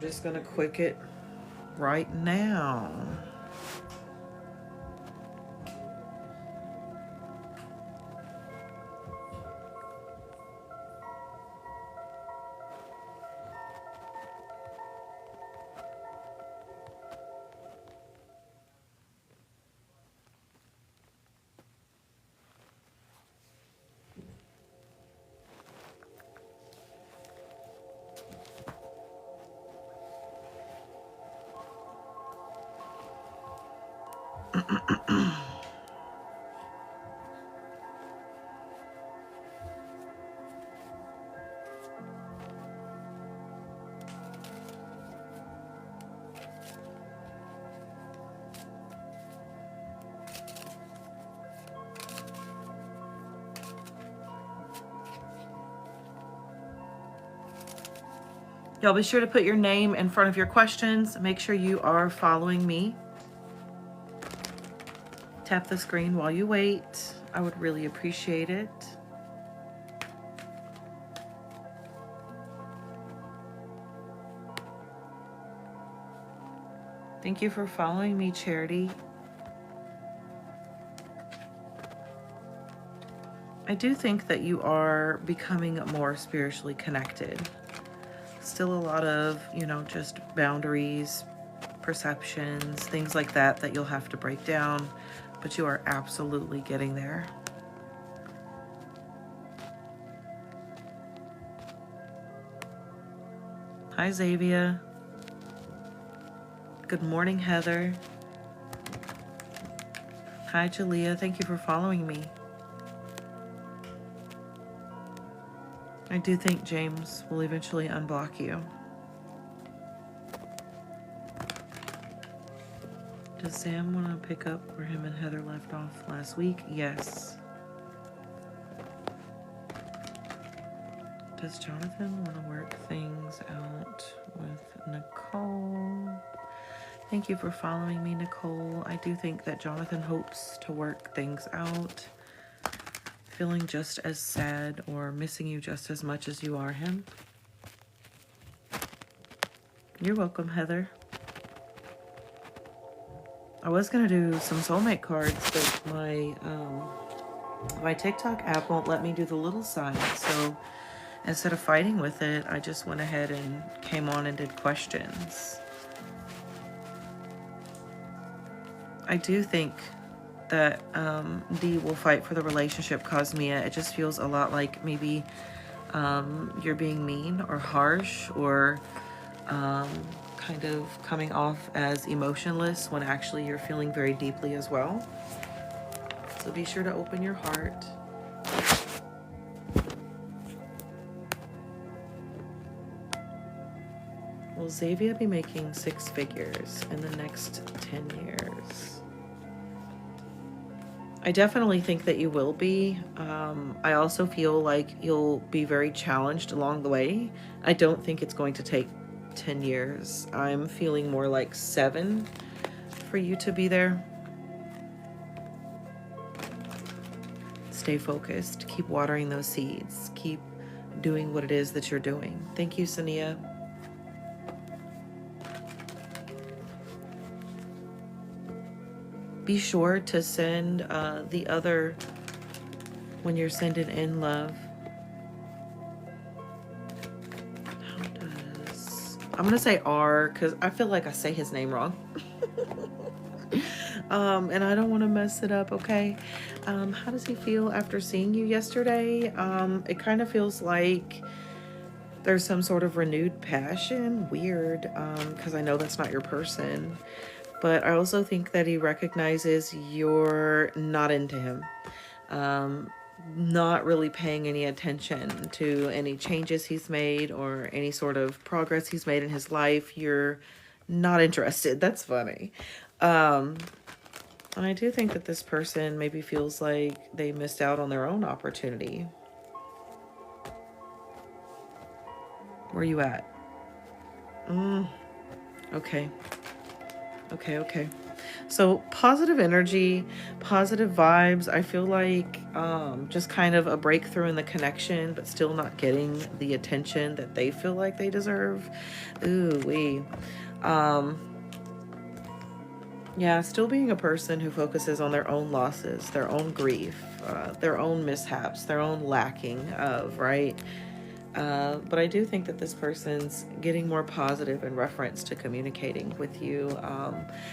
I'm just gonna quick it right now. Y'all be sure to put your name in front of your questions. Make sure you are following me. Tap the screen while you wait. I would really appreciate it. Thank you for following me, Charity. I do think that you are becoming more spiritually connected. Still a lot of, just boundaries, perceptions, things like that you'll have to break down, but you are absolutely getting there. Hi, Xavier. Good morning, Heather. Hi, Jalea. Thank you for following me. I do think James will eventually unblock you. Does Sam want to pick up where him and Heather left off last week? Yes. Does Jonathan want to work things out with Nicole? Thank you for following me, Nicole. I do think that Jonathan hopes to work things out. Feeling just as sad or missing you just as much as you are him. You're welcome, Heather. I was going to do some soulmate cards, but my TikTok app won't let me do the little sign. So instead of fighting with it, I just went ahead and came on and did questions. I do think that Dee will fight for the relationship, Cosmia. It just feels a lot like maybe you're being mean or harsh or kind of coming off as emotionless when actually you're feeling very deeply as well. So be sure to open your heart. Will Xavier be making 6 figures in the next 10 years? I definitely think that you will be. I also feel like you'll be very challenged along the way. I don't think it's going to take 10 years. I'm feeling more like 7 for you to be there. Stay focused. Keep watering those seeds. Keep doing what it is that you're doing. Thank you, Sania. Be sure to send the other when you're sending in love. How does... I'm going to say R because I feel like I say his name wrong. And I don't want to mess it up, okay? How does he feel after seeing you yesterday? It kind of feels like there's some sort of renewed passion. Weird, because I know that's not your person. But I also think that he recognizes you're not into him. Not really paying any attention to any changes he's made or any sort of progress he's made in his life. You're not interested. That's funny. And I do think that this person maybe feels like they missed out on their own opportunity. Where you at? Okay. Okay. So positive energy, positive vibes. I feel like just kind of a breakthrough in the connection, but still not getting the attention that they feel like they deserve. Ooh, wee. Um, yeah, still being a person who focuses on their own losses, their own grief, their own mishaps, their own lacking of, right? But I do think that this person's getting more positive in reference to communicating with you,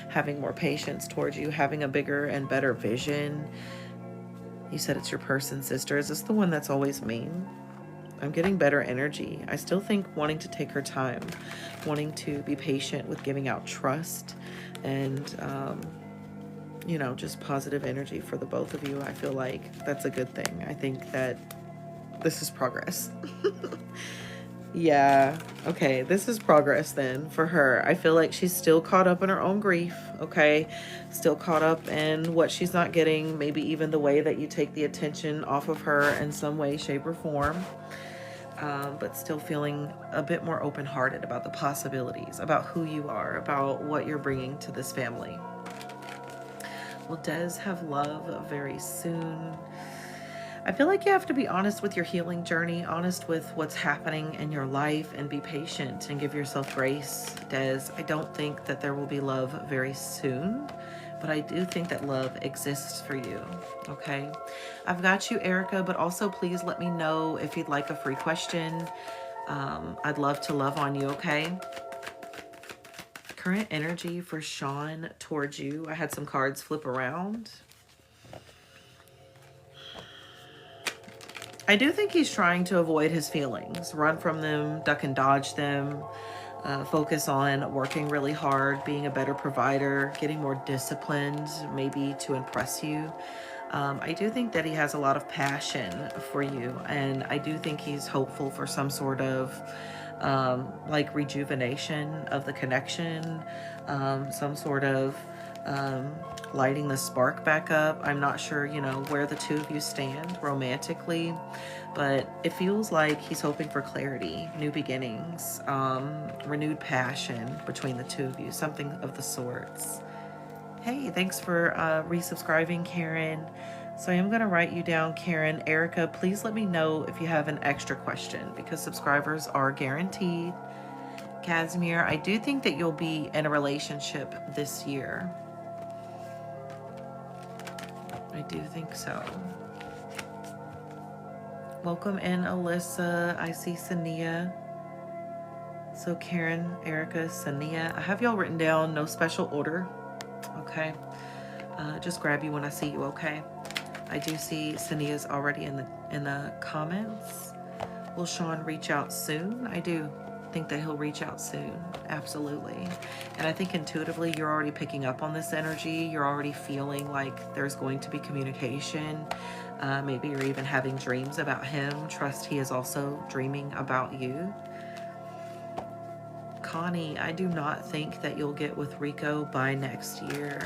having more patience towards you, having a bigger and better vision. You said it's your person, sister. Is this the one that's always mean? I'm getting better energy. I still think wanting to take her time, wanting to be patient with giving out trust, and, you know, just positive energy for the both of you. I feel like that's a good thing. I think that this is progress. Yeah, okay, this is progress then for her. I feel like she's still caught up in her own grief, okay? Still caught up in what she's not getting, maybe even the way that you take the attention off of her in some way, shape, or form. But still feeling a bit more open-hearted about the possibilities, about who you are, about what you're bringing to this family. Will Des have love very soon? I feel like you have to be honest with your healing journey, honest with what's happening in your life, and be patient and give yourself grace, Des. I don't think that there will be love very soon, but I do think that love exists for you, okay? I've got you, Erica, but also please let me know if you'd like a free question. I'd love to love on you, okay? Current energy for Sean towards you. I had some cards flip around. I do think he's trying to avoid his feelings, run from them, duck and dodge them, focus on working really hard, being a better provider, getting more disciplined, maybe to impress you. I do think that he has a lot of passion for you, and I do think he's hopeful for some sort of like rejuvenation of the connection, some sort of lighting the spark back up. I'm not sure, you know, where the two of you stand romantically, but it feels like he's hoping for clarity, new beginnings, renewed passion between the two of you, something of the sorts. Hey, thanks for resubscribing, Karen. So I am going to write you down, Karen. Erica, please let me know if you have an extra question, because subscribers are guaranteed. Casimir, I do think that you'll be in a relationship this year. I do think so. Welcome in, Alyssa. I see Sania. So Karen, Erica, Sania. I have y'all written down, no special order. Okay. Just grab you when I see you, okay? I do see Sania's already in the comments. Will Sean reach out soon? I do think that he'll reach out soon. Absolutely. And I think intuitively you're already picking up on this energy. You're already feeling like there's going to be communication. Maybe you're even having dreams about him. Trust he is also dreaming about you. Connie, I do not think that you'll get with Rico by next year.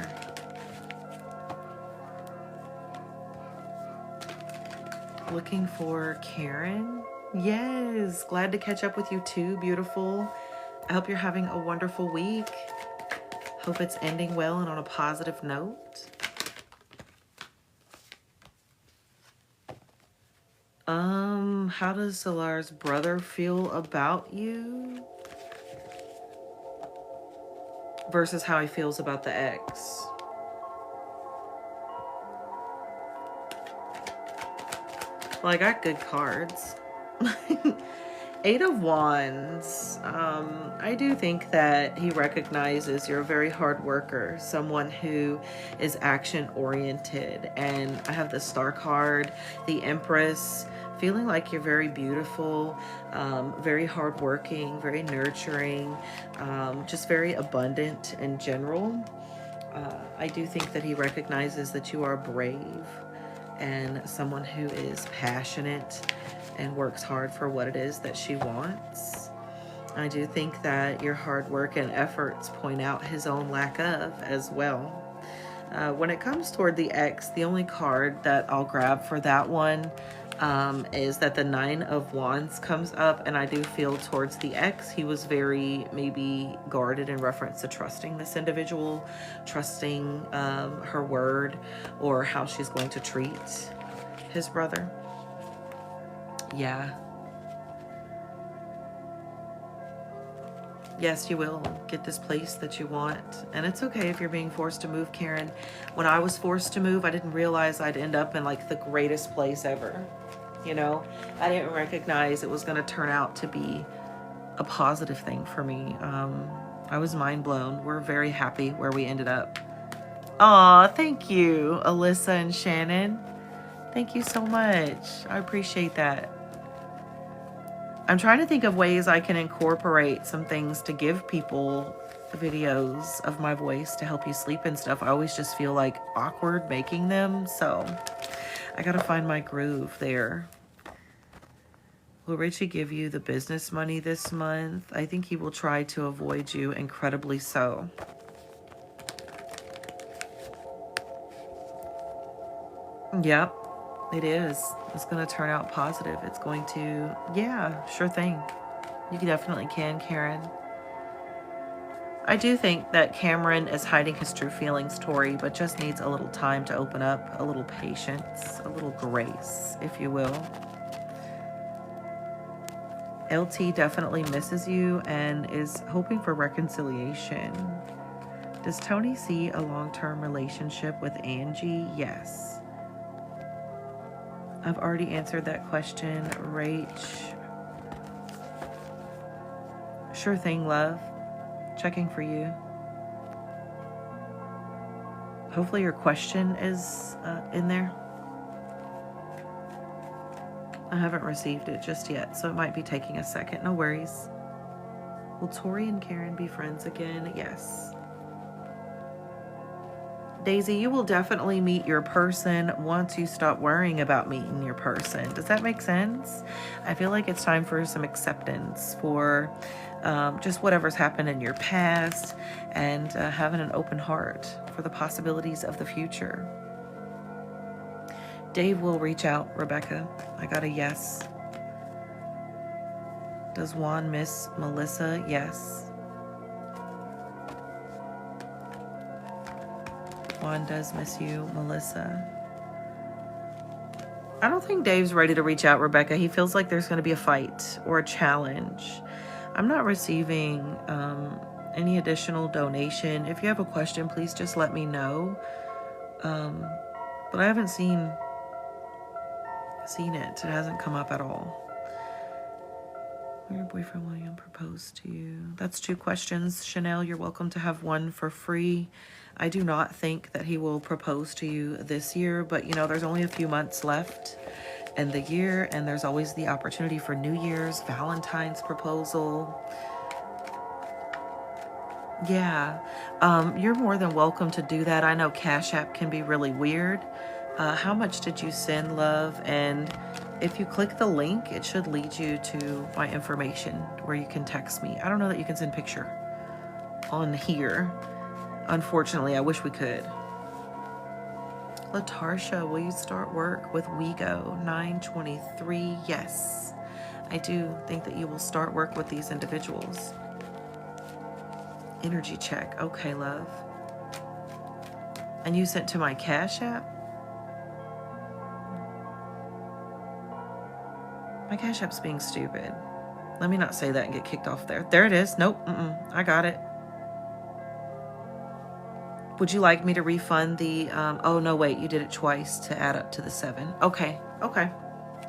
Looking for Karen. Yes, glad to catch up with you too, beautiful. I hope you're having a wonderful week. Hope it's ending well and on a positive note. How does Solar's brother feel about you? Versus how he feels about the ex. Well, I got good cards. Eight of Wands. I do think that he recognizes you're a very hard worker, someone who is action-oriented. And I have the Star card, the Empress, feeling like you're very beautiful, very hardworking, very nurturing, just very abundant in general. I do think that he recognizes that you are brave and someone who is passionate and works hard for what it is that she wants. I do think that your hard work and efforts point out his own lack of as well. When it comes toward the ex, the only card that I'll grab for that one is that the Nine of Wands comes up, and I do feel towards the ex, he was very maybe guarded in reference to trusting this individual, trusting her word or how she's going to treat his brother. Yeah. Yes, you will get this place that you want. And it's okay if you're being forced to move, Karen. When I was forced to move, I didn't realize I'd end up in like the greatest place ever. You know, I didn't recognize it was going to turn out to be a positive thing for me. I was mind blown. We're very happy where we ended up. Aw, thank you, Alyssa and Shannon. Thank you so much. I appreciate that. I'm trying to think of ways I can incorporate some things to give people videos of my voice to help you sleep and stuff. I always just feel like awkward making them, so I gotta find my groove there. Will Richie give you the business money this month? I think he will try to avoid you, incredibly so. Yep, it is. It's going to turn out positive. It's going to, yeah, sure thing. You definitely can, Karen. I do think that Cameron is hiding his true feelings, Tori, but just needs a little time to open up, a little patience, a little grace, if you will. LT definitely misses you and is hoping for reconciliation. Does Tony see a long-term relationship with Angie? Yes. I've already answered that question, Rach. Sure thing, love. Checking for you. Hopefully your question is in there. I haven't received it just yet, so it might be taking a second. No worries. Will Tori and Karen be friends again? Yes. Daisy, you will definitely meet your person once you stop worrying about meeting your person. Does that make sense? I feel like it's time for some acceptance for just whatever's happened in your past and having an open heart for the possibilities of the future. Dave will reach out, Rebecca. I got a yes. Does Juan miss Melissa? Yes. Juan does miss you, Melissa. I don't think Dave's ready to reach out, Rebecca. He feels like there's going to be a fight or a challenge. I'm not receiving any additional donation. If you have a question, please just let me know. But I haven't seen it. It hasn't come up at all. Will your boyfriend William propose to you? That's 2 questions. Chanel, you're welcome to have one for free. I do not think that he will propose to you this year, but you know, there's only a few months left in the year, and there's always the opportunity for New Year's, Valentine's proposal. Yeah, you're more than welcome to do that. I know Cash App can be really weird. How much did you send, love? And if you click the link, it should lead you to my information where you can text me. I don't know that you can send picture on here. Unfortunately, I wish we could. Latarsha, will you start work with WeGo? 923, yes. I do think that you will start work with these individuals. Energy check. Okay, love. And you sent to my Cash App? My Cash App's being stupid. Let me not say that and get kicked off there. There it is. Nope. I got it. Would you like me to refund the, oh no, wait, you did it twice to add up to the 7. Okay.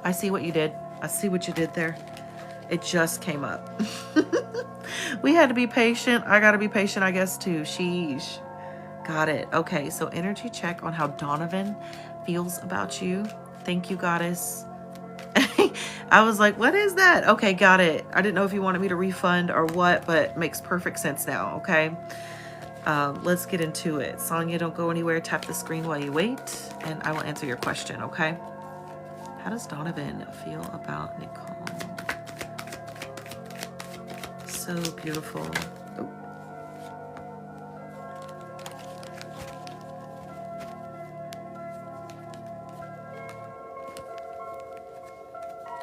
I see what you did. I see what you did there. It just came up. We had to be patient. I got to be patient, I guess, too. Sheesh. Got it. Okay, so energy check on how Donovan feels about you. Thank you, goddess. I was like, what is that? Okay, got it. I didn't know if you wanted me to refund or what, but makes perfect sense now, okay? Let's get into it. Sonia, don't go anywhere. Tap the screen while you wait, and I will answer your question, okay? How does Donovan feel about Nicole? So beautiful. Oh.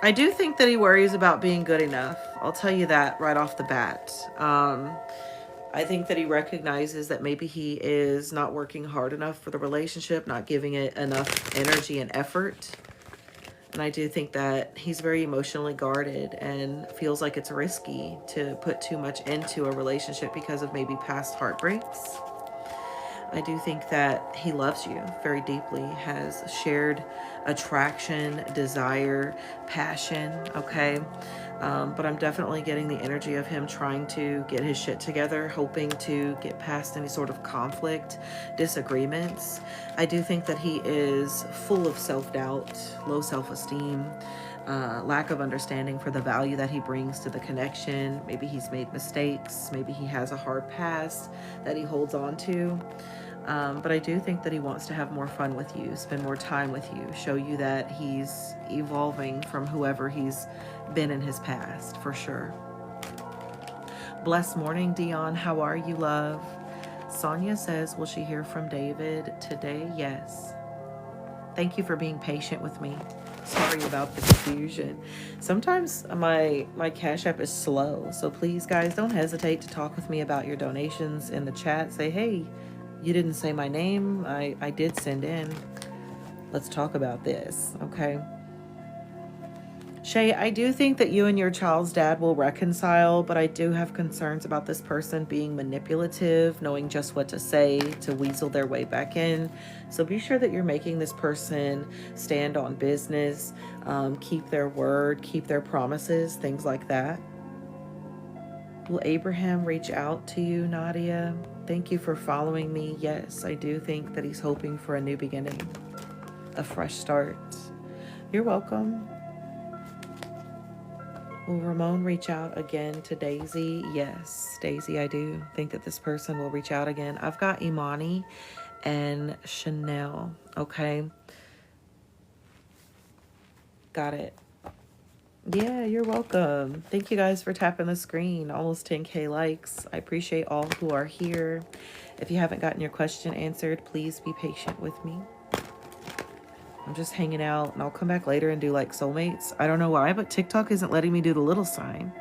I do think that he worries about being good enough. I'll tell you that right off the bat. I think that he recognizes that maybe he is not working hard enough for the relationship, not giving it enough energy and effort. And I do think that he's very emotionally guarded and feels like it's risky to put too much into a relationship because of maybe past heartbreaks. I do think that he loves you very deeply, has shared attraction, desire, passion, okay? But I'm definitely getting the energy of him trying to get his shit together, hoping to get past any sort of conflict, disagreements. I do think that he is full of self-doubt, low self-esteem, lack of understanding for the value that he brings to the connection. Maybe he's made mistakes. Maybe he has a hard past that he holds on to. But I do think that he wants to have more fun with you, spend more time with you, show you that he's evolving from whoever he's been in his past, for sure. Blessed morning, Dion. How are you, love? Sonia says, will she hear from David today? Yes. Thank you for being patient with me. Sorry about the confusion. Sometimes my Cash App is slow, so please, guys, don't hesitate to talk with me about your donations in the chat. Say, hey, you didn't say my name. I did send in. Let's talk about this, okay? Shay, I do think that you and your child's dad will reconcile, but I do have concerns about this person being manipulative, knowing just what to say to weasel their way back in. So be sure that you're making this person stand on business, keep their word, keep their promises, things like that. Will Abraham reach out to you, Nadia? Thank you for following me. Yes, I do think that he's hoping for a new beginning, a fresh start. You're welcome. Will Ramon reach out again to Daisy? Yes, Daisy, I do think that this person will reach out again. I've got Imani and Chanel, okay? Got it. Yeah, you're welcome. Thank you guys for tapping the screen. Almost 10K likes. I appreciate all who are here. If you haven't gotten your question answered, please be patient with me. I'm just hanging out, and I'll come back later and do like soulmates. I don't know why, but TikTok isn't letting me do the little sign.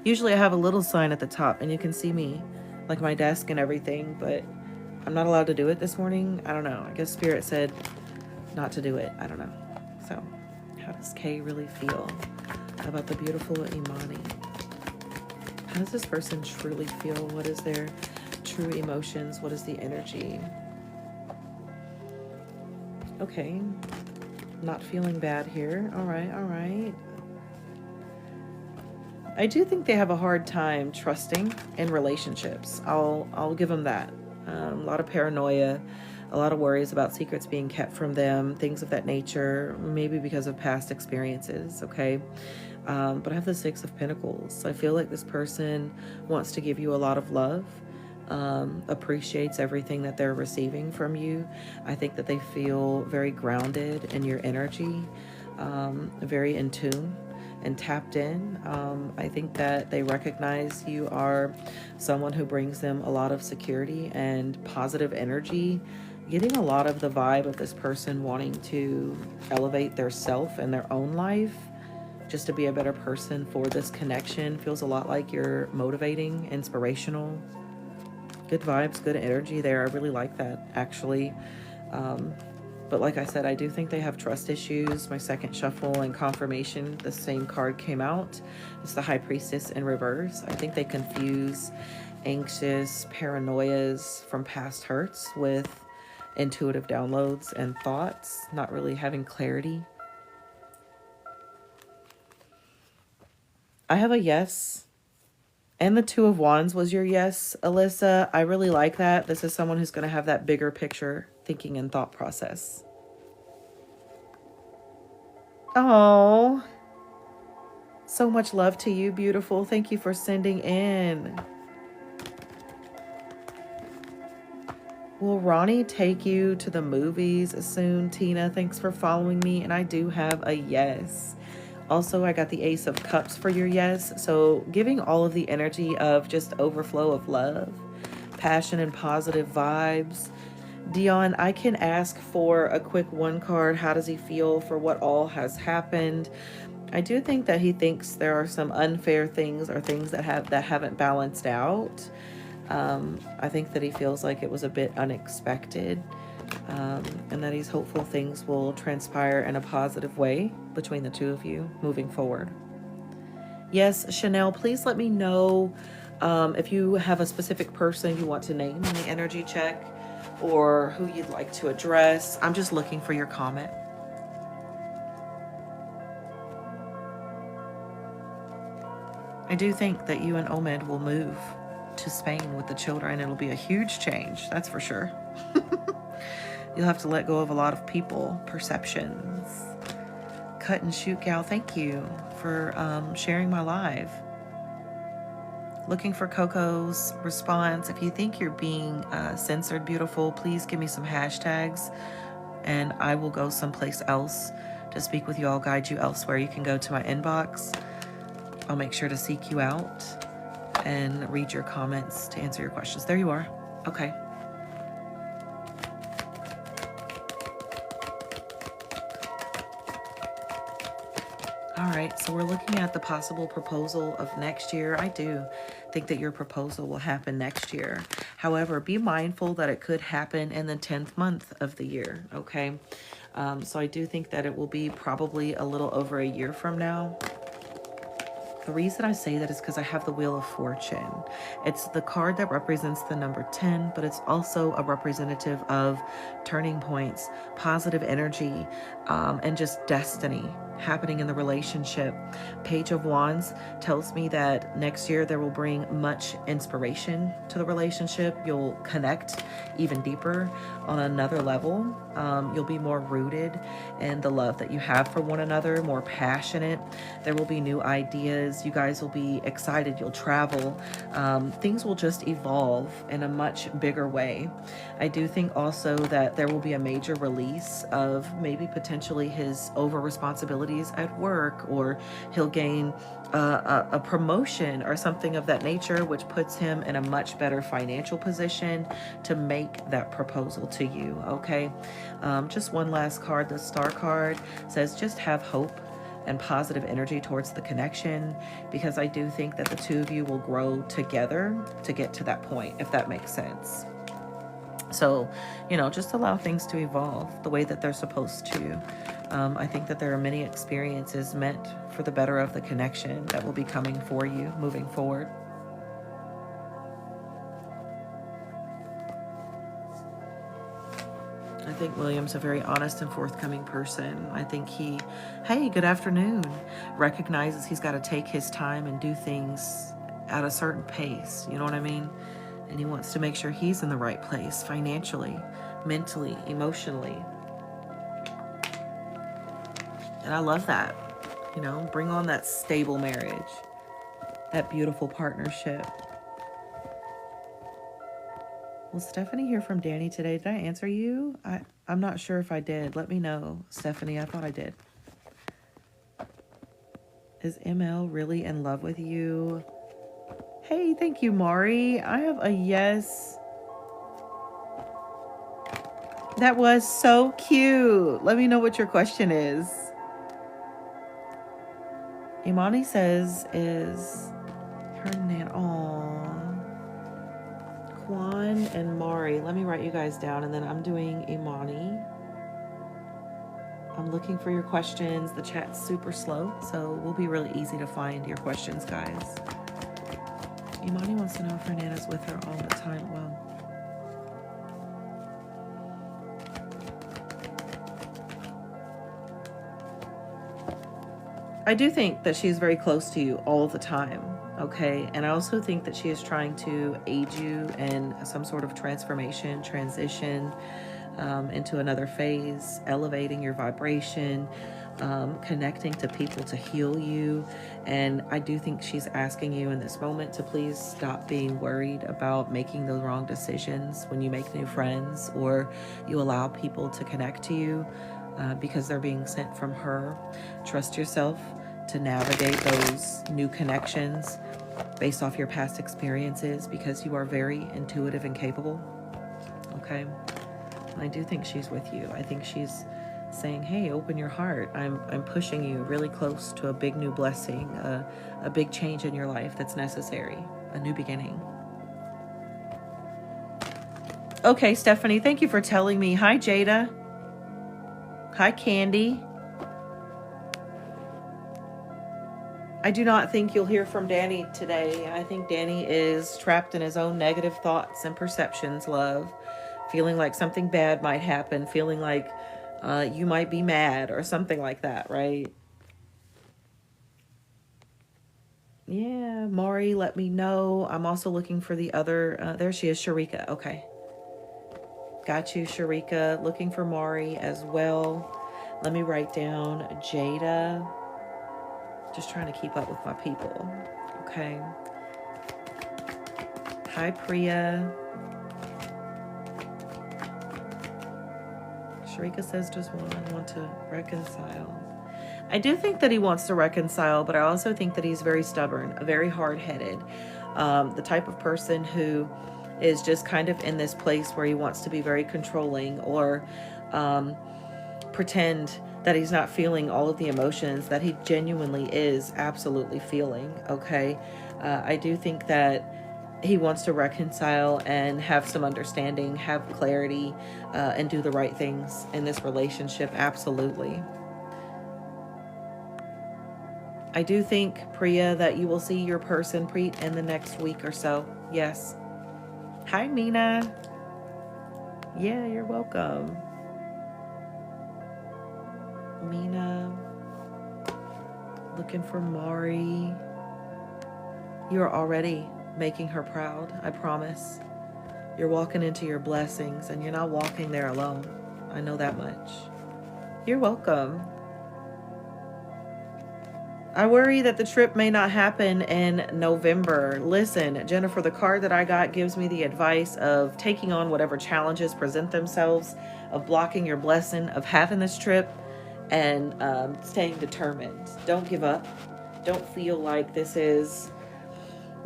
Usually I have a little sign at the top, and you can see me, like my desk and everything, but I'm not allowed to do it this morning. I don't know. I guess Spirit said not to do it. I don't know. So, how does Kay really feel about the beautiful Imani? How does this person truly feel? What is their true emotions? What is the energy? Okay. Not feeling bad here. All right, all right. I do think they have a hard time trusting in relationships. I'll give them that. A lot of paranoia, a lot of worries about secrets being kept from them, things of that nature, maybe because of past experiences, okay? But I have the Six of Pentacles. I feel like this person wants to give you a lot of love, appreciates everything that they're receiving from you. I think that they feel very grounded in your energy, very in tune and tapped in. I think that they recognize you are someone who brings them a lot of security and positive energy. Getting a lot of the vibe of this person wanting to elevate their self and their own life just to be a better person for this connection. Feels a lot like you're motivating, inspirational. Good vibes, good energy there. I really like that, actually. But like I said, I do think they have trust issues. My second shuffle and confirmation, the same card came out. It's the High Priestess in reverse. I think they confuse anxious paranoias from past hurts with intuitive downloads and thoughts, not really having clarity. I have a yes. And the Two of Wands was your yes, Alyssa. I really like that. This is someone who's going to have that bigger picture thinking and thought process. Oh, so much love to you, beautiful. Thank you for sending in. Will Ronnie take you to the movies soon, Tina? Thanks for following me. And I do have a yes. Also, I got the Ace of Cups for your yes. So giving all of the energy of just overflow of love, passion, and positive vibes. Dion, I can ask for a quick one card. How does he feel for what all has happened? I do think that he thinks there are some unfair things or things that haven't balanced out. I think that he feels like it was a bit unexpected, and that he's hopeful things will transpire in a positive way between the two of you moving forward. Yes, Chanel, please let me know if you have a specific person you want to name in the energy check or who you'd like to address. I'm just looking for your comment. I do think that you and Omid will move to Spain with the children. It'll be a huge change, that's for sure. You'll have to let go of a lot of people, perceptions. Cut and shoot gal, thank you for sharing my live. Looking for Coco's response. If you think you're being censored, beautiful, please give me some hashtags and I will go someplace else to speak with you. I'll guide you elsewhere. You can go to my inbox. I'll make sure to seek you out and read your comments to answer your questions. There you are. Okay. All right, so we're looking at the possible proposal of next year. I do think that your proposal will happen next year. However, be mindful that it could happen in the 10th month of the year, okay? So I do think that it will be probably a little over a year from now. The reason I say that is because I have the Wheel of Fortune. It's the card that represents the number 10, but it's also a representative of turning points, positive energy, and just destiny happening in the relationship. Page of Wands tells me that next year there will bring much inspiration to the relationship. You'll connect even deeper on another level. You'll be more rooted in the love that you have for one another, more passionate. There will be new ideas. You guys will be excited. You'll travel. Things will just evolve in a much bigger way. I do think also that there will be a major release of maybe potentially his over responsibilities at work, or he'll gain a promotion or something of that nature, which puts him in a much better financial position to make that proposal to you, okay? Just one last card, the Star card says just have hope and positive energy towards the connection, because I do think that the two of you will grow together to get to that point, if that makes sense. So, just allow things to evolve the way that they're supposed to. I think that there are many experiences meant for the better of the connection that will be coming for you moving forward. I think William's a very honest and forthcoming person. I think he, hey, good afternoon, recognizes he's got to take his time and do things at a certain pace. You know what I mean? And he wants to make sure he's in the right place financially, mentally, emotionally. And I love that. Bring on that stable marriage, that beautiful partnership. Will Stephanie hear from Danny today? Did I answer you? I'm not sure if I did. Let me know, Stephanie. I thought I did. Is ML really in love with you? Hey, thank you, Mari. I have a yes. That was so cute. Let me know what your question is. Imani says, is her nan? Aww. Kwan and Mari. Let me write you guys down, and then I'm doing Imani. I'm looking for your questions. The chat's super slow, so it will be really easy to find your questions, guys. Imani wants to know if her Nana's with her all the time. Well, I do think that she's very close to you all the time, okay? And I also think that she is trying to aid you in some sort of transformation, transition into another phase, elevating your vibration, connecting to people to heal you. And I do think she's asking you in this moment to please stop being worried about making the wrong decisions when you make new friends or you allow people to connect to you because they're being sent from her. Trust yourself to navigate those new connections based off your past experiences, because you are very intuitive and capable, okay? And I do think she's with you. I think she's saying, hey, open your heart. I'm pushing you really close to a big new blessing, a big change in your life that's necessary, a new beginning. Okay, Stephanie, thank you for telling me. Hi, Jada. Hi, Candy. I do not think you'll hear from Danny today. I think Danny is trapped in his own negative thoughts and perceptions, love. Feeling like something bad might happen, feeling like you might be mad or something like that, right? Yeah, Maury, let me know. I'm also looking for the other. There she is, Sharika. Okay. Got you, Sharika. Looking for Maury as well. Let me write down Jada. Just trying to keep up with my people. Okay. Hi, Priya. Sharika says, does one want to reconcile? I do think that he wants to reconcile, but I also think that he's very stubborn, very hard-headed. The type of person who is just kind of in this place where he wants to be very controlling or pretend that he's not feeling all of the emotions that he genuinely is absolutely feeling, okay? I do think that he wants to reconcile and have some understanding, have clarity, and do the right things in this relationship, absolutely. I do think, Priya, that you will see your person, Preet, in the next week or so. Yes. Hi, Mina. Yeah, you're welcome. Mina. Looking for Mari. You're already making her proud, I promise. You're walking into your blessings, and you're not walking there alone. I know that much. You're welcome. I worry that the trip may not happen in November. Listen, Jennifer, the card that I got gives me the advice of taking on whatever challenges present themselves, of blocking your blessing, of having this trip, and staying determined. Don't give up. Don't feel like this is,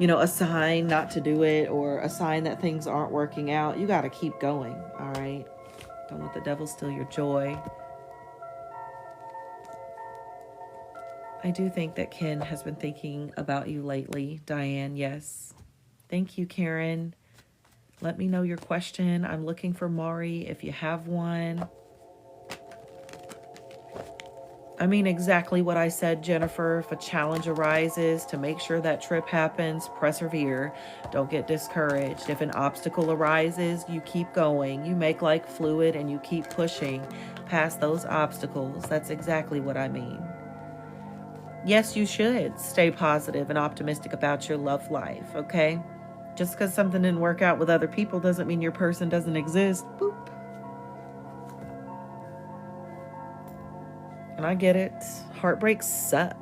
a sign not to do it or a sign that things aren't working out. You got to keep going, all right? Don't let the devil steal your joy. I do think that Ken has been thinking about you lately, Diane. Yes. Thank you, Karen. Let me know your question. I'm looking for Maury if you have one. I mean exactly what I said, Jennifer. If a challenge arises, to make sure that trip happens, persevere. Don't get discouraged. If an obstacle arises, you keep going. You make like fluid and you keep pushing past those obstacles. That's exactly what I mean. Yes, you should stay positive and optimistic about your love life, okay? Just because something didn't work out with other people doesn't mean your person doesn't exist. Boop. And I get it. Heartbreaks suck,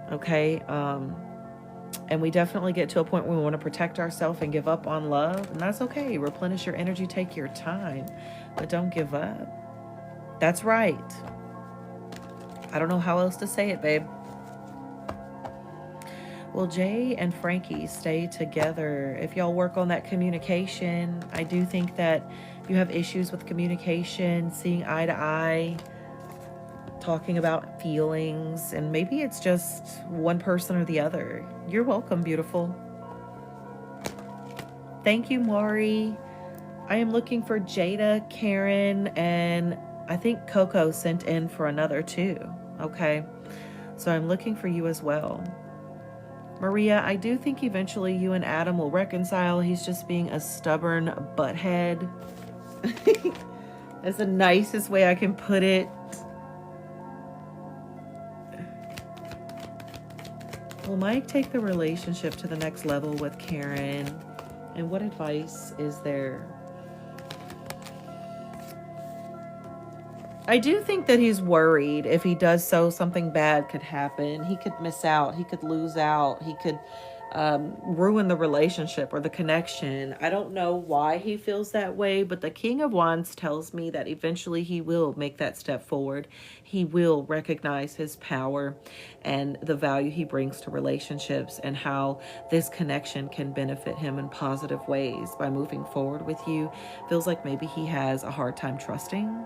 okay? And we definitely get to a point where we want to protect ourselves and give up on love. And that's okay. Replenish your energy. Take your time. But don't give up. That's right. I don't know how else to say it, babe. Well, Jay and Frankie stay together. If y'all work on that communication, I do think that you have issues with communication, seeing eye to eye, talking about feelings, and maybe it's just one person or the other. You're welcome, beautiful. Thank you, Maury. I am looking for Jada, Karen, and I think Coco sent in for another too. Okay, so I'm looking for you as well. Maria, I do think eventually you and Adam will reconcile. He's just being a stubborn butthead. That's the nicest way I can put it. Will Mike take the relationship to the next level with Karen? And what advice is there? I do think that he's worried. If he does so, something bad could happen. He could miss out. He could lose out. He could ruin the relationship or the connection. I don't know why he feels that way, but the King of Wands tells me that eventually he will make that step forward. He will recognize his power and the value he brings to relationships and how this connection can benefit him in positive ways by moving forward with you. Feels like maybe he has a hard time trusting.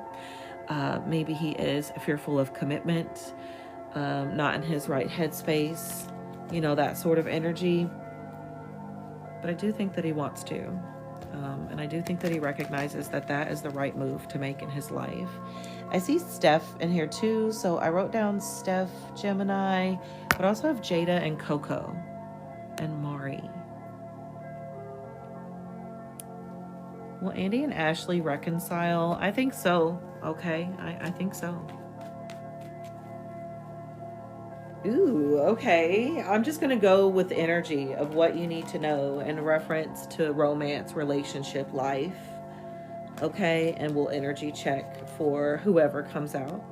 Maybe he is fearful of commitment, not in his right headspace, that sort of energy. But I do think that he wants to. And I do think that he recognizes that that is the right move to make in his life. I see Steph in here too. So I wrote down Steph, Gemini, but I also have Jada and Coco and Mari. Will Andy and Ashley reconcile? I think so. Okay, I think so. Ooh, okay. I'm just going to go with the energy of what you need to know in reference to romance, relationship, life. Okay, and we'll energy check for whoever comes out.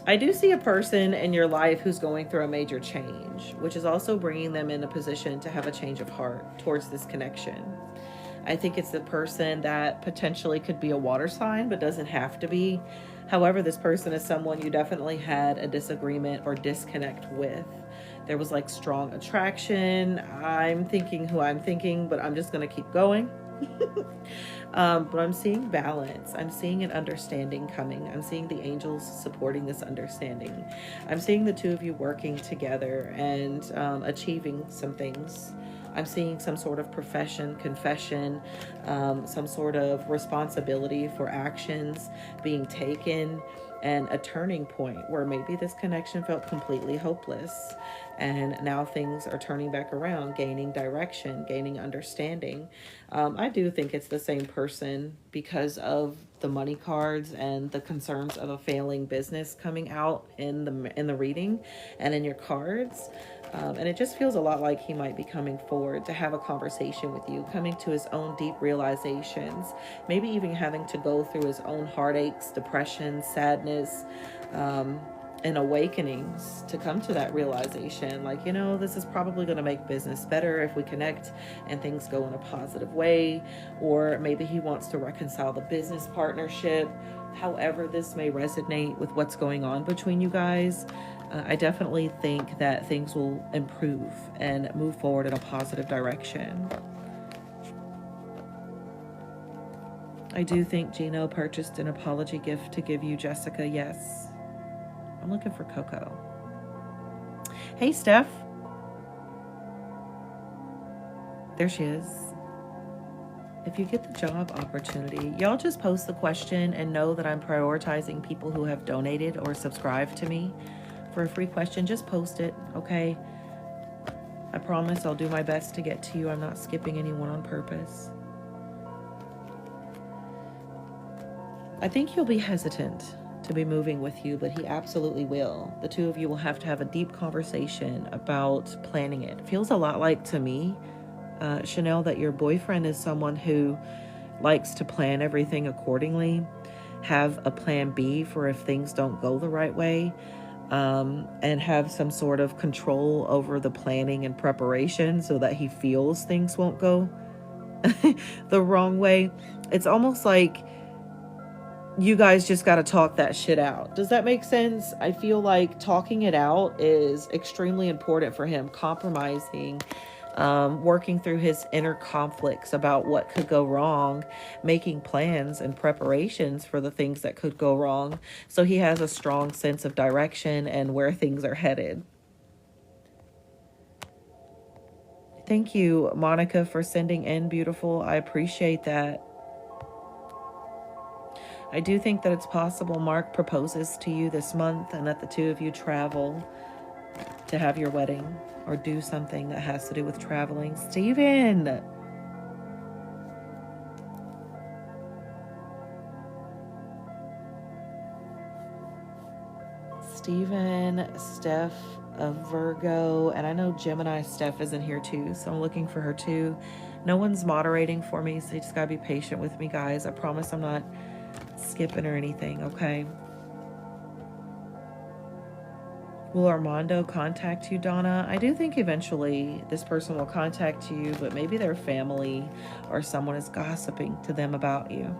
I do see a person in your life who's going through a major change, which is also bringing them in a position to have a change of heart towards this connection. I think it's the person that potentially could be a water sign, but doesn't have to be. However, this person is someone you definitely had a disagreement or disconnect with. There was like strong attraction. I'm thinking who I'm thinking, but I'm just going to keep going. But I'm seeing balance. I'm seeing an understanding coming. I'm seeing the angels supporting this understanding. I'm seeing the two of you working together and achieving some things. I'm seeing some sort of confession, some sort of responsibility for actions being taken, and a turning point where maybe this connection felt completely hopeless. And now things are turning back around, gaining direction, gaining understanding. I do think it's the same person because of the money cards and the concerns of a failing business coming out in the reading and in your cards. And it just feels a lot like he might be coming forward to have a conversation with you, coming to his own deep realizations, maybe even having to go through his own heartaches, depression, sadness, and awakenings to come to that realization. Like, this is probably going to make business better if we connect and things go in a positive way. Or maybe he wants to reconcile the business partnership. However this may resonate with what's going on between you guys, I definitely think that things will improve and move forward in a positive direction. I do think Gino purchased an apology gift to give you, Jessica. Yes. I'm looking for Coco. Hey, Steph. There she is. If you get the job opportunity, y'all just post the question and know that I'm prioritizing people who have donated or subscribed to me for a free question. Just post it, okay? I promise I'll do my best to get to you. I'm not skipping anyone on purpose. I think he'll be hesitant to be moving with you, but he absolutely will. The two of you will have to have a deep conversation about planning it. Feels a lot like, to me, Chanel, that your boyfriend is someone who likes to plan everything accordingly, have a plan B for if things don't go the right way, and have some sort of control over the planning and preparation so that he feels things won't go the wrong way. It's almost like you guys just got to talk that shit out. Does that make sense? I feel like talking it out is extremely important for him, compromising, working through his inner conflicts about what could go wrong, making plans and preparations for the things that could go wrong, so he has a strong sense of direction and where things are headed. Thank you, Monica, for sending in, beautiful. I appreciate that. I do think that it's possible Mark proposes to you this month and that the two of you travel to have your wedding or do something that has to do with traveling. Steven! Steven, Steph of Virgo, and I know Gemini Steph is in here too, so I'm looking for her too. No one's moderating for me, so you just gotta be patient with me, guys. I promise I'm not skipping or anything, okay? Will Armando contact you, Donna? I do think eventually this person will contact you, but maybe their family or someone is gossiping to them about you.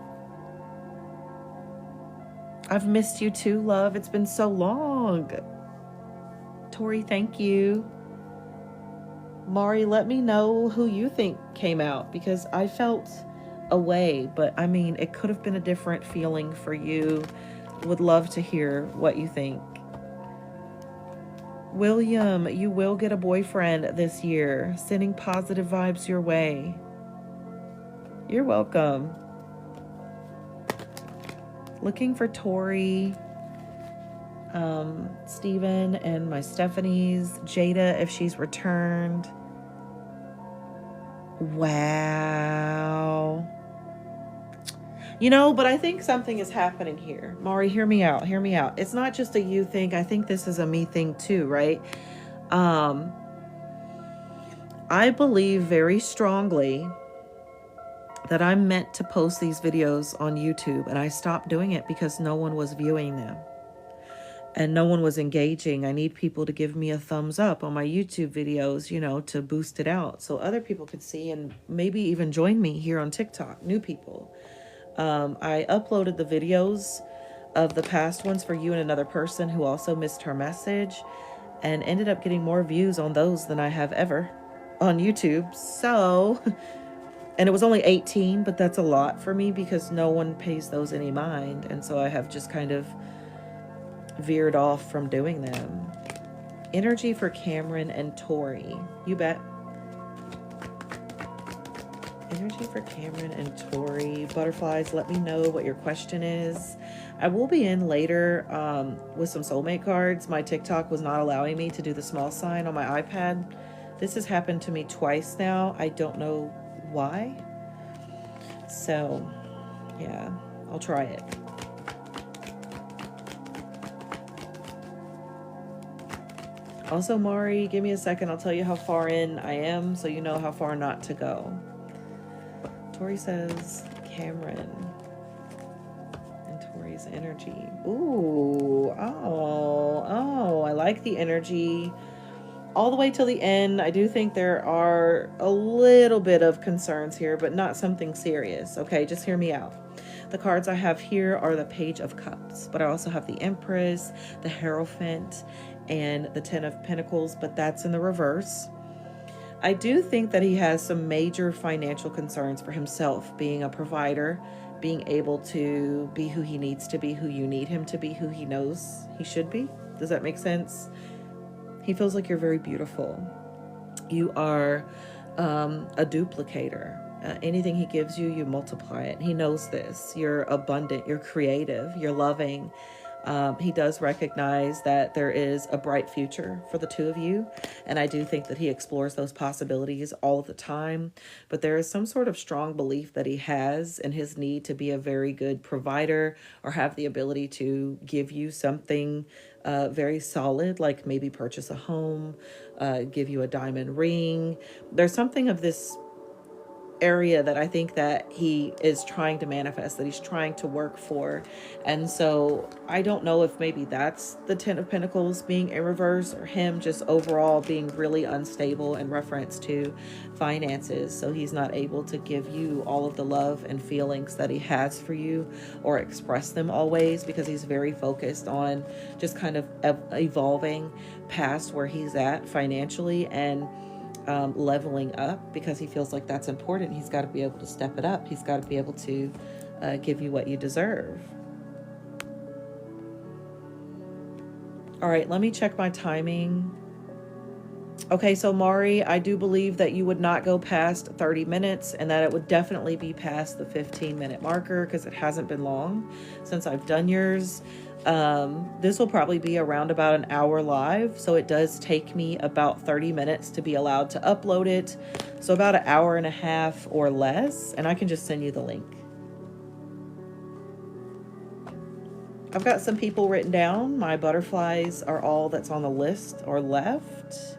I've missed you too, love. It's been so long. Tori, thank you. Mari, let me know who you think came out, because I felt away, but I mean, it could have been a different feeling for you. Would love to hear what you think. William, you will get a boyfriend this year. Sending positive vibes your way. You're welcome. Looking for Tori, Steven, and my Stephanie's. Jada, if she's returned. Wow. You know, but I think something is happening here. Mari, hear me out. Hear me out. It's not just a you thing. I think this is a me thing too, right? I believe very strongly that I'm meant to post these videos on YouTube, and I stopped doing it because no one was viewing them and no one was engaging. I need people to give me a thumbs up on my YouTube videos, you know, to boost it out so other people could see and maybe even join me here on TikTok, new people. I uploaded the videos of the past ones for you and another person who also missed her message, and ended up getting more views on those than I have ever on YouTube. So, and it was only 18, but that's a lot for me because no one pays those any mind. And so I have just kind of veered off from doing them. Energy for Cameron and Tori. You bet. Energy for Cameron and Tori. Butterflies, let me know what your question is. I will be in later with some soulmate cards. My TikTok was not allowing me to do the small sign on my iPad. This has happened to me twice now. I don't know why. So, yeah, I'll try it. Also, Mari, give me a second. I'll tell you how far in I am so you know how far not to go. Tori says Cameron and Tori's energy. Ooh, oh, I like the energy all the way till the end. I do think there are a little bit of concerns here, but not something serious. Okay, just hear me out. The cards I have here are the Page of Cups, but I also have the Empress, the Hierophant, and the Ten of Pentacles, but that's in the reverse. I do think that he has some major financial concerns for himself, being a provider, being able to be who he needs to be, who you need him to be, who he knows he should be. Does that make sense? He feels like you're very beautiful. You are a duplicator. Anything he gives you, you multiply it. He knows this. You're abundant, you're creative, you're loving. He does recognize that there is a bright future for the two of you, and I do think that he explores those possibilities all of the time, but there is some sort of strong belief that he has in his need to be a very good provider or have the ability to give you something very solid, like maybe purchase a home, give you a diamond ring. There's something of this area that I think that he is trying to manifest, that he's trying to work for. And so I don't know if maybe that's the Ten of Pentacles being in reverse, or him just overall being really unstable in reference to finances. So he's not able to give you all of the love and feelings that he has for you or express them always, because he's very focused on just kind of evolving past where he's at financially and leveling up, because he feels like that's important. He's got to be able to step it up. He's got to be able to give you what you deserve. All right, let me check my timing. Okay, so Mari, I do believe that you would not go past 30 minutes and that it would definitely be past the 15-minute marker, because it hasn't been long since I've done yours. This will probably be around about an hour live, so it does take me about 30 minutes to be allowed to upload it, so about an hour and a half or less, and I can just send you the link. I've got some people written down. My butterflies are all that's on the list or left.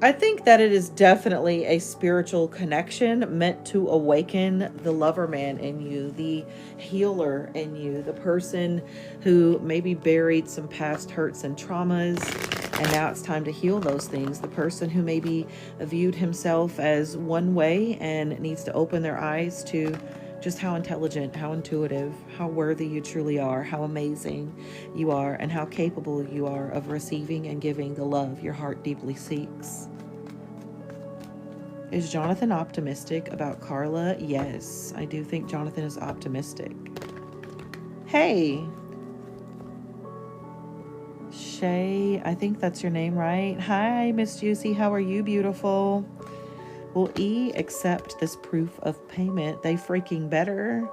I think that it is definitely a spiritual connection meant to awaken the lover man in you, the healer in you, the person who maybe buried some past hurts and traumas, and now it's time to heal those things. The person who maybe viewed himself as one way and needs to open their eyes to just how intelligent, how intuitive, how worthy you truly are, how amazing you are, and how capable you are of receiving and giving the love your heart deeply seeks. Is Jonathan optimistic about Carla? Yes, I do think Jonathan is optimistic. Hey, Shay, I think that's your name, right? Hi, Miss Juicy, how are you, beautiful? Will E accept this proof of payment? They freaking better.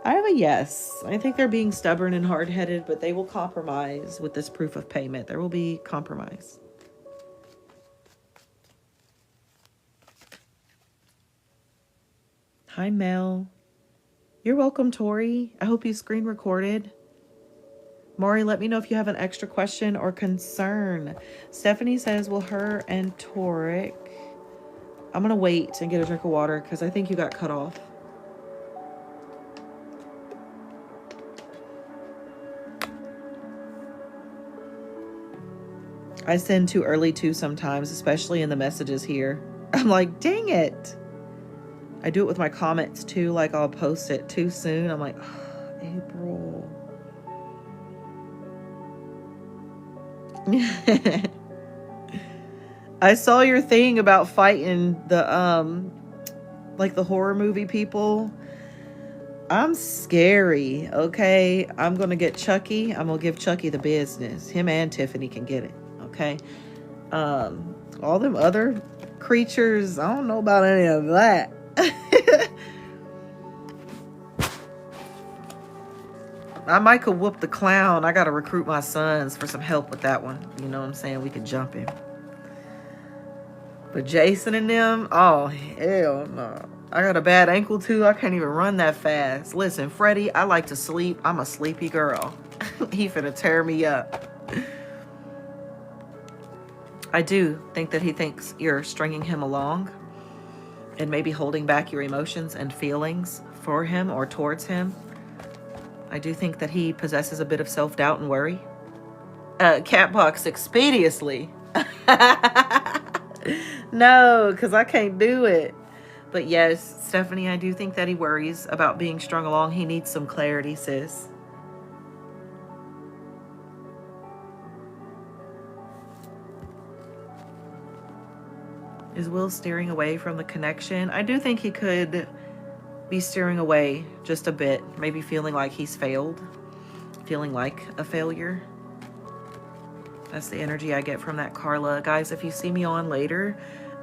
I have a yes. I think they're being stubborn and hard-headed, but they will compromise with this proof of payment. There will be compromise. Hi, Mel. You're welcome, Tori. I hope you screen recorded. Maury, let me know if you have an extra question or concern. Stephanie says, will her and Toric... I'm going to wait and get a drink of water because I think you got cut off. I send too early too sometimes, especially in the messages here. I'm like, dang it. I do it with my comments too, like I'll post it too soon. I'm like, oh, April. I saw your thing about fighting the like the horror movie people. I'm scary, okay? I'm gonna get Chucky. I'm gonna give Chucky the business. Him and Tiffany can get it, okay? All them other creatures, I don't know about any of that. I might could whoop the clown. I gotta recruit my sons for some help with that one. You know what I'm saying? We could jump him. But Jason and them, oh, hell no. I got a bad ankle too. I can't even run that fast. Listen, Freddie, I like to sleep. I'm a sleepy girl. He finna tear me up. I do think that he thinks you're stringing him along and maybe holding back your emotions and feelings for him or towards him. I do think that he possesses a bit of self-doubt and worry. Catbox expeditiously. No, because I can't do it. But yes, Stephanie, I do think that he worries about being strung along. He needs some clarity, sis. Is Will steering away from the connection? I do think he could be steering away just a bit. Maybe feeling like he's failed. Feeling like a failure. That's the energy I get from that, Carla. Guys, if you see me on later,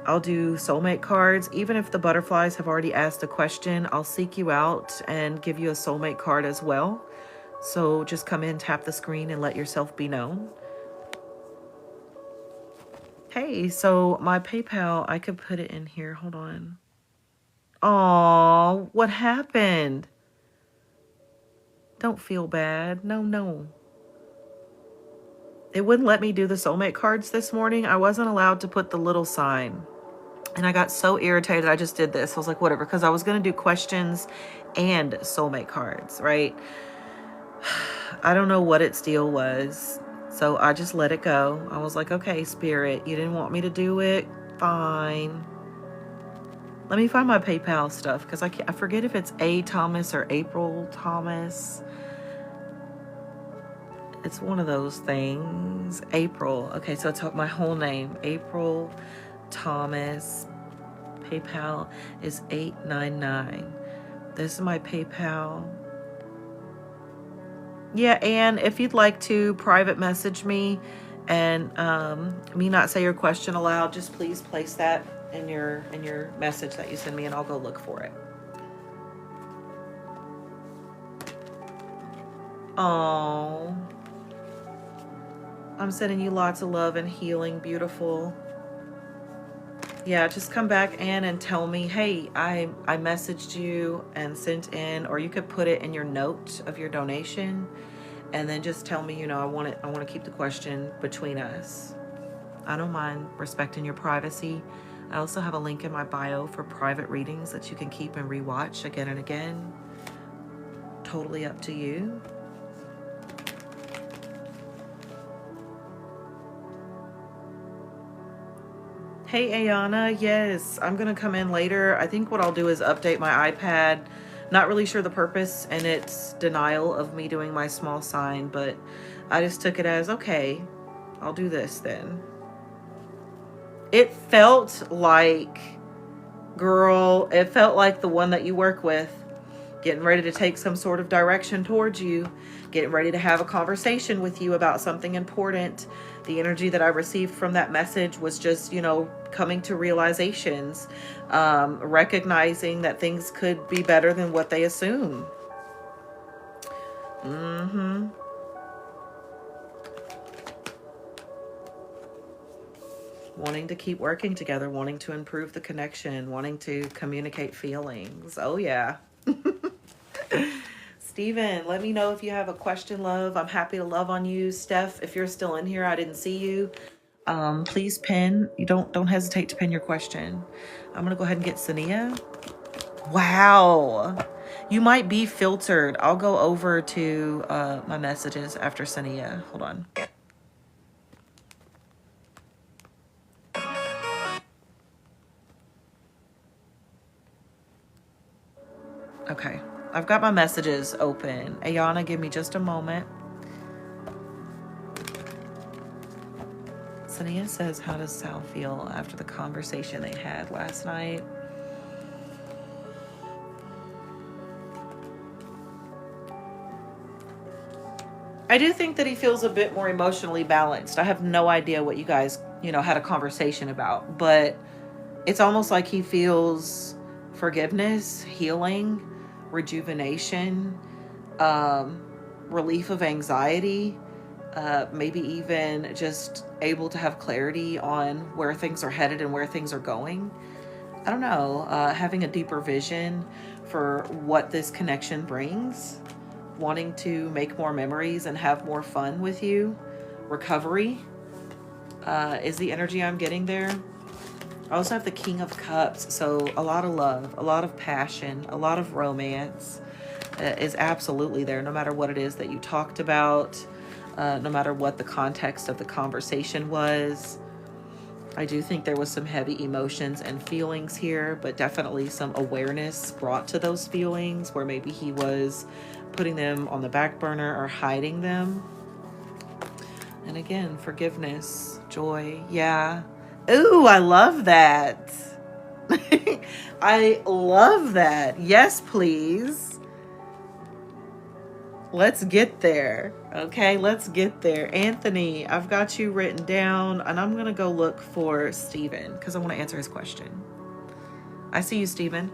I'll do soulmate cards. Even if the butterflies have already asked a question, I'll seek you out and give you a soulmate card as well. So just come in, tap the screen, and let yourself be known. Hey, so my PayPal, I could put it in here. Hold on. Oh, what happened? Don't feel bad. No. It wouldn't let me do the soulmate cards this morning. I wasn't allowed to put the little sign. And I got so irritated, I just did this. I was like, whatever, because I was going to do questions and soulmate cards, right? I don't know what its deal was. So I just let it go. I was like, okay, Spirit, you didn't want me to do it. Fine. Let me find my PayPal stuff because I forget if it's A. Thomas or April Thomas. It's one of those things. April. Okay, so it's my whole name. April Thomas. PayPal is 899. This is my PayPal. Yeah, and if you'd like to private message me and me not say your question aloud, just please place that in your message that you send me and I'll go look for it. Oh, I'm sending you lots of love and healing, beautiful. Yeah, just come back in and tell me, hey, I messaged you and sent in, or you could put it in your note of your donation and then just tell me, you know, I want to keep the question between us. I don't mind respecting your privacy. I also have a link in my bio for private readings that you can keep and rewatch again and again. Totally up to you. Hey, Ayana. Yes, I'm going to come in later. I think what I'll do is update my iPad Not really sure the purpose and its denial of me doing my small sign, but I just took it as, okay, I'll do this then. It felt like, girl, it felt like the one that you work with getting ready to take some sort of direction towards you, getting ready to have a conversation with you about something important. The energy that I received from that message was just, you know, coming to realizations, recognizing that things could be better than what they assume. Wanting to keep working together, wanting to improve the connection, wanting to communicate feelings. Oh, yeah. Steven, let me know if you have a question, love. I'm happy to love on you. Steph, if you're still in here, I didn't see you. Please pin. You don't hesitate to pin your question. I'm gonna go ahead and get Sania. Wow. You might be filtered. I'll go over to my messages after Sania. Hold on. Okay. I've got my messages open. Ayana, give me just a moment. Sania says, how does Sal feel after the conversation they had last night? I do think that he feels a bit more emotionally balanced. I have no idea what you guys, you know, had a conversation about, but it's almost like he feels forgiveness, healing, rejuvenation, relief of anxiety, maybe even just able to have clarity on where things are headed and where things are going. I don't know, having a deeper vision for what this connection brings, wanting to make more memories and have more fun with you. Recovery is the energy I'm getting there. I also have the King of Cups, so a lot of love, a lot of passion, a lot of romance is absolutely there, no matter what it is that you talked about, no matter what the context of the conversation was. I do think there was some heavy emotions and feelings here, but definitely some awareness brought to those feelings where maybe he was putting them on the back burner or hiding them. And again, forgiveness, joy, yeah. Ooh, I love that. I love that. Yes, please. Let's get there. Okay, let's get there. Anthony, I've got you written down, and I'm going to go look for Steven because I want to answer his question. I see you, Steven.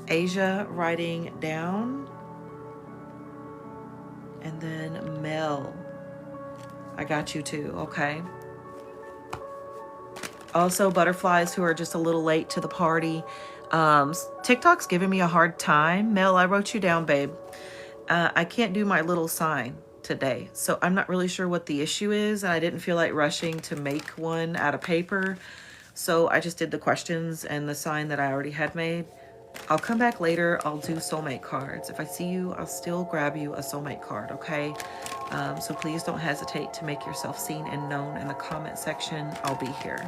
Asia writing down. And then Mel. I got you too, okay? Also, butterflies who are just a little late to the party. TikTok's giving me a hard time. Mel, I wrote you down, babe. I can't do my little sign today, so I'm not really sure what the issue is. I didn't feel like rushing to make one out of paper, so I just did the questions and the sign that I already had made. I'll come back later. I'll do soulmate cards. If I see you, I'll still grab you a soulmate card, okay? So please don't hesitate to make yourself seen and known in the comment section. I'll be here.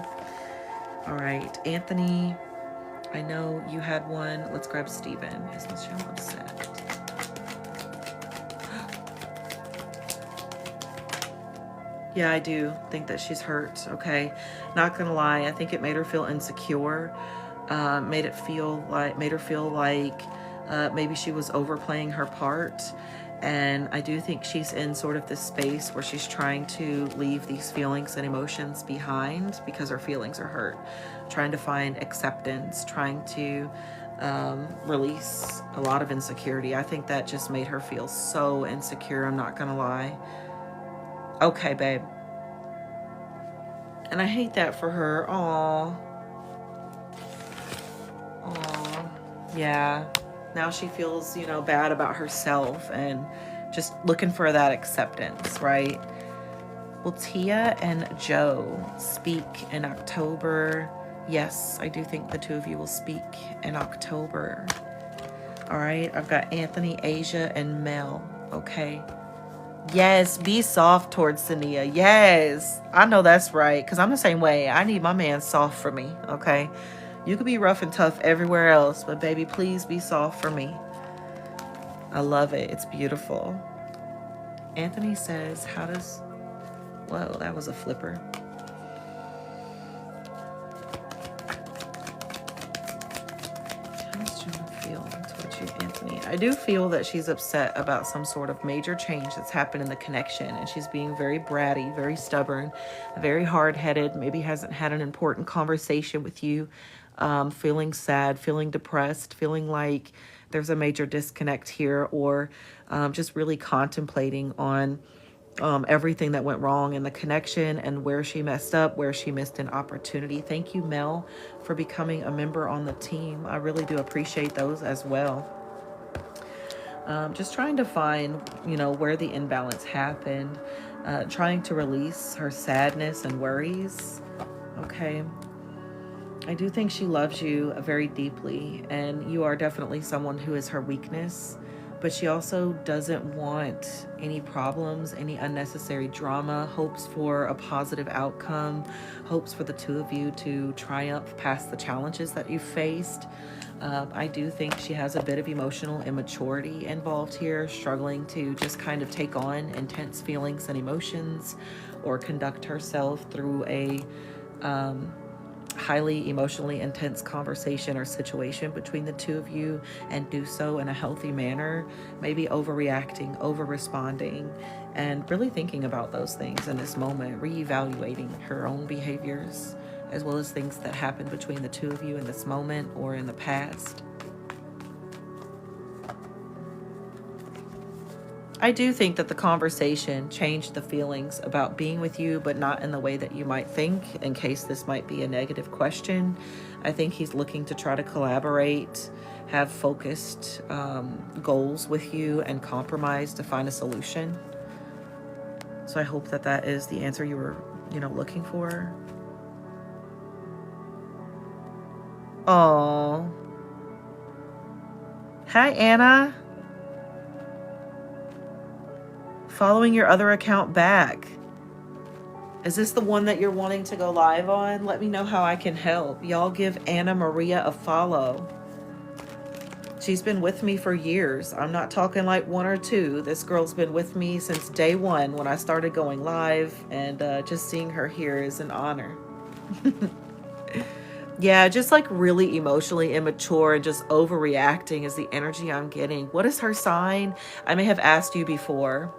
All right, Anthony, I know you had one. Let's grab Steven. Is Michelle upset? Yeah, I do think that she's hurt, okay? Not gonna lie, I think it made her feel insecure. Made her feel like maybe she was overplaying her part. And I do think she's in sort of this space where she's trying to leave these feelings and emotions behind because her feelings are hurt. Trying to find acceptance, trying to release a lot of insecurity. I think that just made her feel so insecure, I'm not gonna lie. Okay, babe. And I hate that for her. Aww. Aww. Yeah. Now she feels, you know, bad about herself and just looking for that acceptance, right? Will Tia and Joe speak in October? Yes, I do think the two of you will speak in October. All right, I've got Anthony, Asia, and Mel, okay? Yes, be soft towards Sania. Yes, I know that's right, because I'm the same way. I need my man soft for me, okay? You could be rough and tough everywhere else, but baby, please be soft for me. I love it. It's beautiful. Anthony says, how does... Whoa, that was a flipper. How does June feel towards you, Anthony? I do feel that she's upset about some sort of major change that's happened in the connection, and she's being very bratty, very stubborn, very hard-headed, maybe hasn't had an important conversation with you, feeling sad, feeling depressed, feeling like there's a major disconnect here, or just really contemplating on everything that went wrong in the connection and where she messed up, where she missed an opportunity. Thank you, Mel, for becoming a member on the team. I really do appreciate those as well. Just trying to find, you know, where the imbalance happened, trying to release her sadness and worries. Okay. I do think she loves you very deeply, and you are definitely someone who is her weakness. But she also doesn't want any problems, any unnecessary drama, hopes for a positive outcome, hopes for the two of you to triumph past the challenges that you faced. I do think she has a bit of emotional immaturity involved here, struggling to just kind of take on intense feelings and emotions or conduct herself through a highly emotionally intense conversation or situation between the two of you and do so in a healthy manner, maybe overreacting, over-responding, and really thinking about those things in this moment, reevaluating her own behaviors, as well as things that happened between the two of you in this moment or in the past. I do think that the conversation changed the feelings about being with you, but not in the way that you might think, in case this might be a negative question. I think he's looking to try to collaborate, have focused goals with you, and compromise to find a solution. So I hope that that is the answer you were, you know, looking for. Oh. Hi, Anna. Following your other account back. Is this the one that you're wanting to go live on? Let me know how I can help. Y'all give Anna Maria a follow. She's been with me for years. I'm not talking like 1 or 2. This girl's been with me since day 1 when I started going live, and just seeing her here is an honor. Yeah, just like really emotionally immature and just overreacting is the energy I'm getting. What is her sign? I may have asked you before.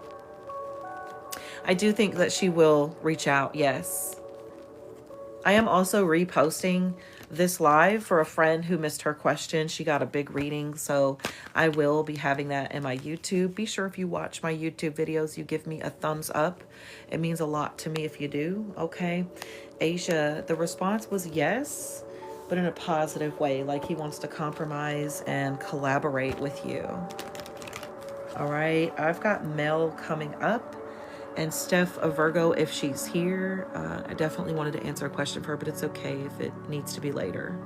I do think that she will reach out, yes. I am also reposting this live for a friend who missed her question. She got a big reading, so I will be having that in my YouTube. Be sure if you watch my YouTube videos, you give me a thumbs up. It means a lot to me if you do, okay? Asia, the response was yes, but in a positive way, like he wants to compromise and collaborate with you. All right, I've got Mel coming up. And Steph, a Virgo, if she's here. I definitely wanted to answer a question for her, but it's okay if it needs to be later.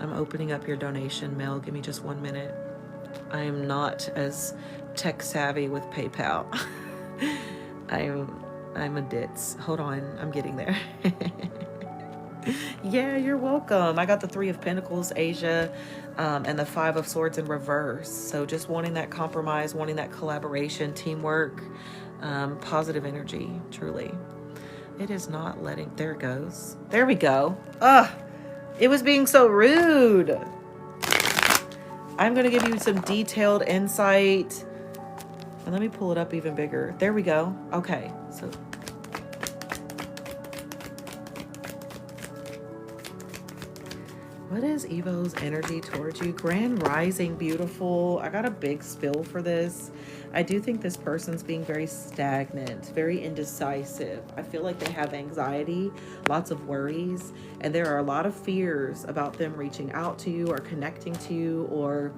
I'm opening up your donation, Mel. Give me just 1 minute. I am not as tech savvy with PayPal. I'm a ditz. Hold on, I'm getting there. Yeah, you're welcome. I got the 3 of Pentacles, Asia, and the 5 of Swords in reverse. So just wanting that compromise, wanting that collaboration, teamwork, positive energy, truly. It is not letting... There it goes. There we go. Ugh, it was being so rude. I'm going to give you some detailed insight. And let me pull it up even bigger. There we go. Okay, so... What is Evo's energy towards you? Grand Rising, beautiful. I got a big spill for this. I do think this person's being very stagnant, very indecisive. I feel like they have anxiety, lots of worries, and there are a lot of fears about them reaching out to you or connecting to you or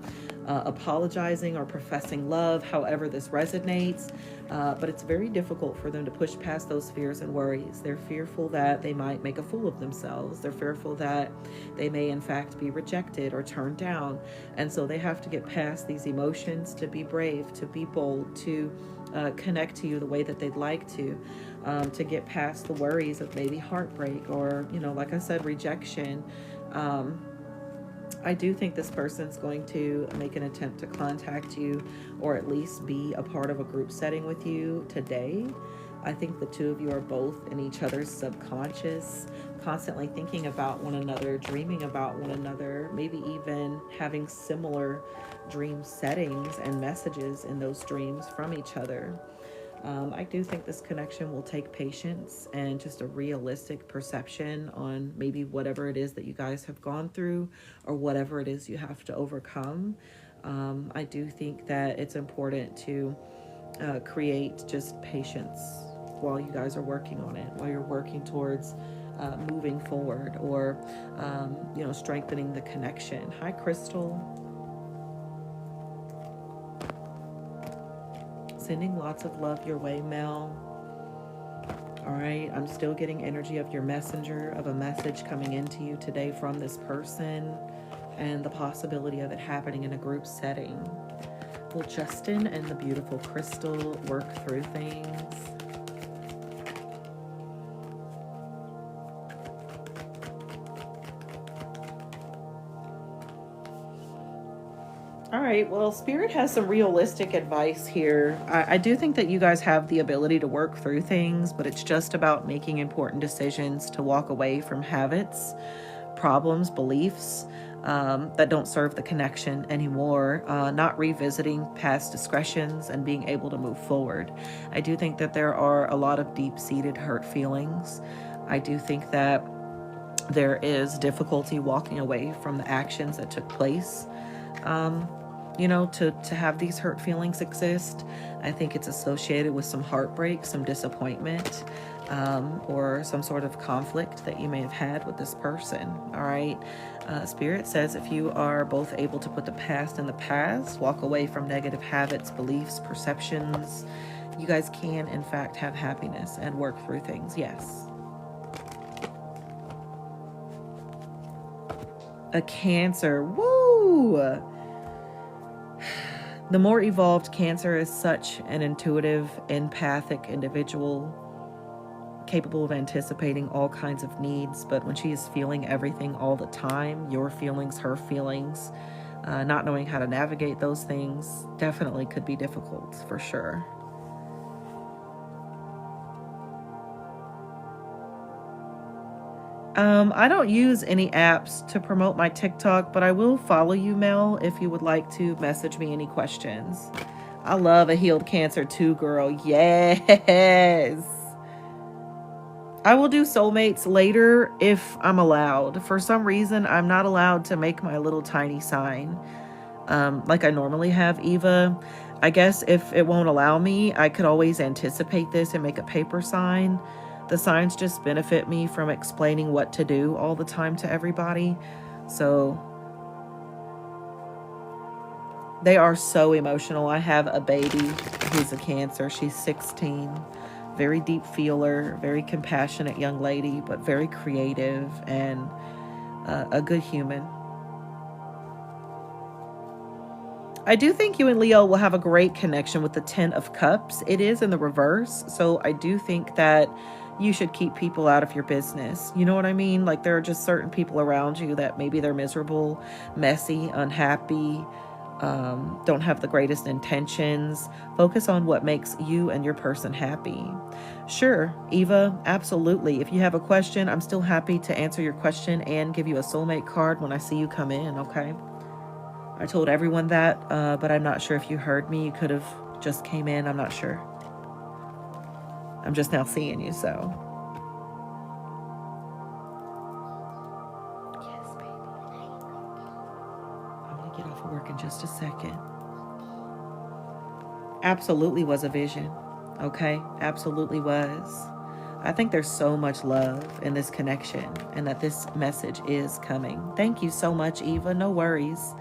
apologizing or professing love, however this resonates. But it's very difficult for them to push past those fears and worries. They're fearful that they might make a fool of themselves. They're fearful that they may in fact be rejected or turned down. And so they have to get past these emotions to be brave, to be bold, to connect to you the way that they'd like to get past the worries of maybe heartbreak or, like I said, rejection. I do think this person's going to make an attempt to contact you or at least be a part of a group setting with you today. I think the two of you are both in each other's subconscious, constantly thinking about one another, dreaming about one another, maybe even having similar dream settings and messages in those dreams from each other. I do think this connection will take patience and just a realistic perception on maybe whatever it is that you guys have gone through or whatever it is you have to overcome. I do think that it's important to create just patience while you guys are working on it, while you're working towards moving forward or, strengthening the connection. Hi, Crystal. Sending lots of love your way, Mel. All right, I'm still getting energy of your messenger, of a message coming into you today from this person and the possibility of it happening in a group setting. Will Justin and the beautiful Crystal work through things? All right, well, Spirit has some realistic advice here. I do think that you guys have the ability to work through things, but it's just about making important decisions to walk away from habits, problems, beliefs that don't serve the connection anymore, not revisiting past discretions and being able to move forward. I do think that there are a lot of deep-seated hurt feelings. I do think that there is difficulty walking away from the actions that took place. To have these hurt feelings exist. I think it's associated with some heartbreak, some disappointment, or some sort of conflict that you may have had with this person. All right. Spirit says if you are both able to put the past in the past, walk away from negative habits, beliefs, perceptions, you guys can, in fact, have happiness and work through things. Yes. A Cancer. Woo! The more evolved Cancer is such an intuitive, empathic individual, capable of anticipating all kinds of needs. But when she is feeling everything all the time, your feelings, her feelings, not knowing how to navigate those things definitely could be difficult for sure. I don't use any apps to promote my TikTok, but I will follow you, Mel, if you would like to message me any questions. I love a healed Cancer too, girl. Yes. I will do soulmates later if I'm allowed. For some reason, I'm not allowed to make my little tiny sign like I normally have, Eva. I guess if it won't allow me, I could always anticipate this and make a paper sign. The signs just benefit me from explaining what to do all the time to everybody. So they are so emotional. I have a baby who's a Cancer. She's 16. Very deep feeler, very compassionate young lady, but very creative and a good human. I do think you and Leo will have a great connection with the 10 of Cups. It is in the reverse. So I do think that you should keep people out of your business. You know what I mean? Like there are just certain people around you that maybe they're miserable, messy, unhappy, don't have the greatest intentions. Focus on what makes you and your person happy. Sure, Eva, absolutely. If you have a question, I'm still happy to answer your question and give you a soulmate card when I see you come in, okay? I told everyone that, but I'm not sure if you heard me. You could have just came in. I'm not sure. I'm just now seeing you, so. Yes, baby. I'm going to get off of work in just a second. Absolutely was a vision, okay? Absolutely was. I think there's so much love in this connection and that this message is coming. Thank you so much, Eva. No worries.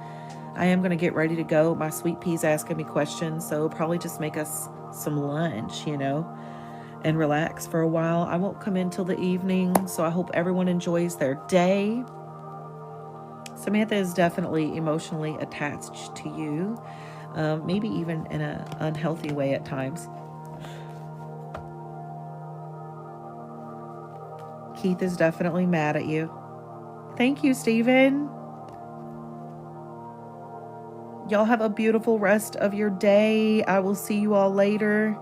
I am going to get ready to go. My sweet pea's asking me questions, so probably just make us some lunch, and relax for a while. I won't come in till the evening, so I hope everyone enjoys their day. Samantha is definitely emotionally attached to you, maybe even in an unhealthy way at times. Keith is definitely mad at you. Thank you, Stephen. Y'all have a beautiful rest of your day. I will see you all later.